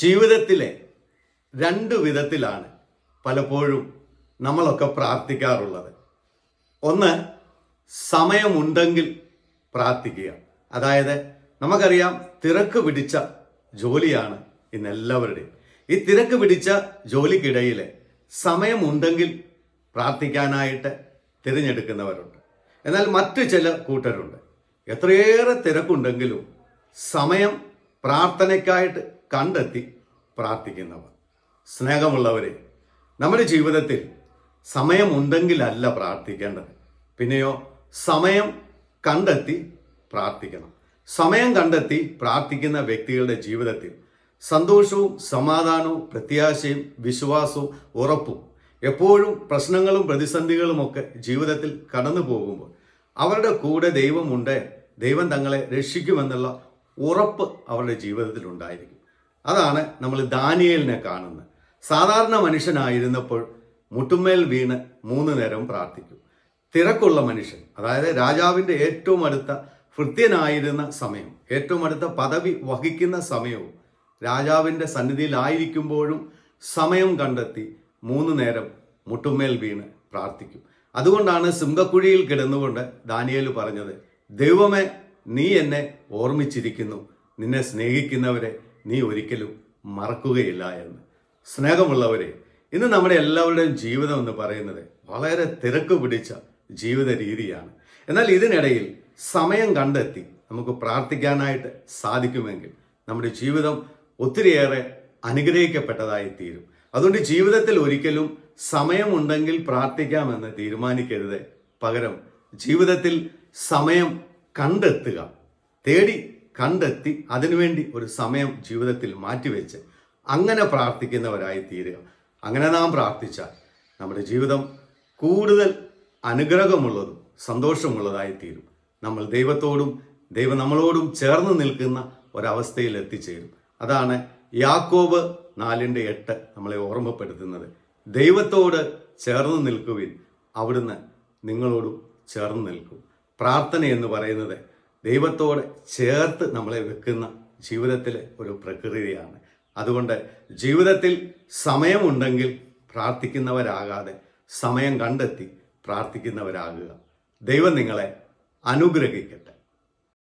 ജീവിതത്തിലെ രണ്ട് വിധത്തിലാണ് പലപ്പോഴും നമ്മളൊക്കെ പ്രാർത്ഥിക്കാറുള്ളത്. ഒന്ന്, സമയമുണ്ടെങ്കിൽ പ്രാർത്ഥിക്കുക. അതായത് നമുക്കറിയാം, തിരക്ക് പിടിച്ച ജോലിയാണ് ഇന്നെല്ലാവരുടെയും. ഈ തിരക്ക് പിടിച്ച ജോലിക്കിടയിൽ സമയമുണ്ടെങ്കിൽ പ്രാർത്ഥിക്കാനായിട്ട് തിരഞ്ഞെടുക്കുന്നവരുണ്ട്. എന്നാൽ മറ്റു ചില കൂട്ടരുണ്ട്, എത്രയേറെ തിരക്കുണ്ടെങ്കിലും സമയം പ്രാർത്ഥനയ്ക്കായിട്ട് കണ്ടെത്തി പ്രാർത്ഥിക്കുന്നവർ. സ്നേഹമുള്ളവരെ, നമ്മുടെ ജീവിതത്തിൽ സമയമുണ്ടെങ്കിലല്ല പ്രാർത്ഥിക്കേണ്ടത്, പിന്നെയോ സമയം കണ്ടെത്തി പ്രാർത്ഥിക്കണം. സമയം കണ്ടെത്തി പ്രാർത്ഥിക്കുന്ന വ്യക്തികളുടെ ജീവിതത്തിൽ സന്തോഷവും സമാധാനവും പ്രത്യാശയും വിശ്വാസവും ഉറപ്പും എപ്പോഴും പ്രശ്നങ്ങളും പ്രതിസന്ധികളുമൊക്കെ ജീവിതത്തിൽ കടന്നു പോകുമ്പോൾ അവരുടെ കൂടെ ദൈവമുണ്ട്, ദൈവം തങ്ങളെ രക്ഷിക്കുമെന്നുള്ള ഉറപ്പ് അവരുടെ ജീവിതത്തിൽ ഉണ്ടായിരിക്കും. അതാണ് നമ്മൾ ദാനിയേലിനെ കാണുന്നത്. സാധാരണ മനുഷ്യനായിരുന്നപ്പോൾ മുട്ടുമേൽ വീണ് 3 നേരം പ്രാർത്ഥിക്കും. തിരക്കുള്ള മനുഷ്യൻ, അതായത് രാജാവിൻ്റെ ഏറ്റവും അടുത്ത ഭൃത്യനായിരുന്ന സമയം, ഏറ്റവും അടുത്ത പദവി വഹിക്കുന്ന സമയവും രാജാവിൻ്റെ സന്നിധിയിലായിരിക്കുമ്പോഴും സമയം കണ്ടെത്തി 3 നേരം മുട്ടുമേൽ വീണ് പ്രാർത്ഥിക്കും. അതുകൊണ്ടാണ് സിംഹക്കുഴിയിൽ കിടന്നുകൊണ്ട് ദാനിയേൽ പറഞ്ഞത്, ദൈവമേ, നീ എന്നെ ഓർമ്മിച്ചിരിക്കുന്നു, നിന്നെ സ്നേഹിക്കുന്നവരെ നീ ഒരിക്കലും മറക്കുകയില്ല എന്ന്. സ്നേഹമുള്ളവരെ, ഇന്ന് നമ്മുടെ എല്ലാവരുടെയും ജീവിതം എന്ന് പറയുന്നത് വളരെ തിരക്ക് പിടിച്ച ജീവിത രീതിയാണ്. എന്നാൽ ഇതിനിടയിൽ സമയം കണ്ടെത്തി നമുക്ക് പ്രാർത്ഥിക്കാനായിട്ട് സാധിക്കുമെങ്കിൽ നമ്മുടെ ജീവിതം ഒത്തിരിയേറെ അനുഗ്രഹിക്കപ്പെട്ടതായി തീരും. അതുകൊണ്ട് ജീവിതത്തിൽ ഒരിക്കലും സമയമുണ്ടെങ്കിൽ പ്രാർത്ഥിക്കാമെന്ന് തീരുമാനിക്കരുത്. പകരം ജീവിതത്തിൽ സമയം കണ്ടെത്തുക, തേടി കണ്ടെത്തി അതിനുവേണ്ടി ഒരു സമയം ജീവിതത്തിൽ മാറ്റിവെച്ച് അങ്ങനെ പ്രാർത്ഥിക്കുന്നവരായി തീരുക. അങ്ങനെ നാം പ്രാർത്ഥിച്ചാൽ നമ്മുടെ ജീവിതം കൂടുതൽ അനുഗ്രഹമുള്ളതും സന്തോഷമുള്ളതായി തീരും. നമ്മൾ ദൈവത്തോടും ദൈവം നമ്മളോടും ചേർന്ന് നിൽക്കുന്ന ഒരവസ്ഥയിൽ എത്തിച്ചേരും. അതാണ് യാക്കോബ് 4:8 നമ്മളെ ഓർമ്മപ്പെടുത്തുന്നത്. ദൈവത്തോട് ചേർന്ന് നിൽക്കുവിൻ, അവിടുന്ന് നിങ്ങളോടും ചേർന്ന് നിൽക്കും. പ്രാർത്ഥന എന്ന് പറയുന്നത് ദൈവത്തോട് ചേർത്ത് നമ്മളെ വെക്കുന്ന ജീവിതത്തിലെ ഒരു പ്രക്രിയയാണ്. അതുകൊണ്ട് ജീവിതത്തിൽ സമയമുണ്ടെങ്കിൽ പ്രാർത്ഥിക്കുന്നവരാകാതെ സമയം കണ്ടെത്തി പ്രാർത്ഥിക്കുന്നവരാകുക. ദൈവം നിങ്ങളെ അനുഗ്രഹിക്കട്ടെ.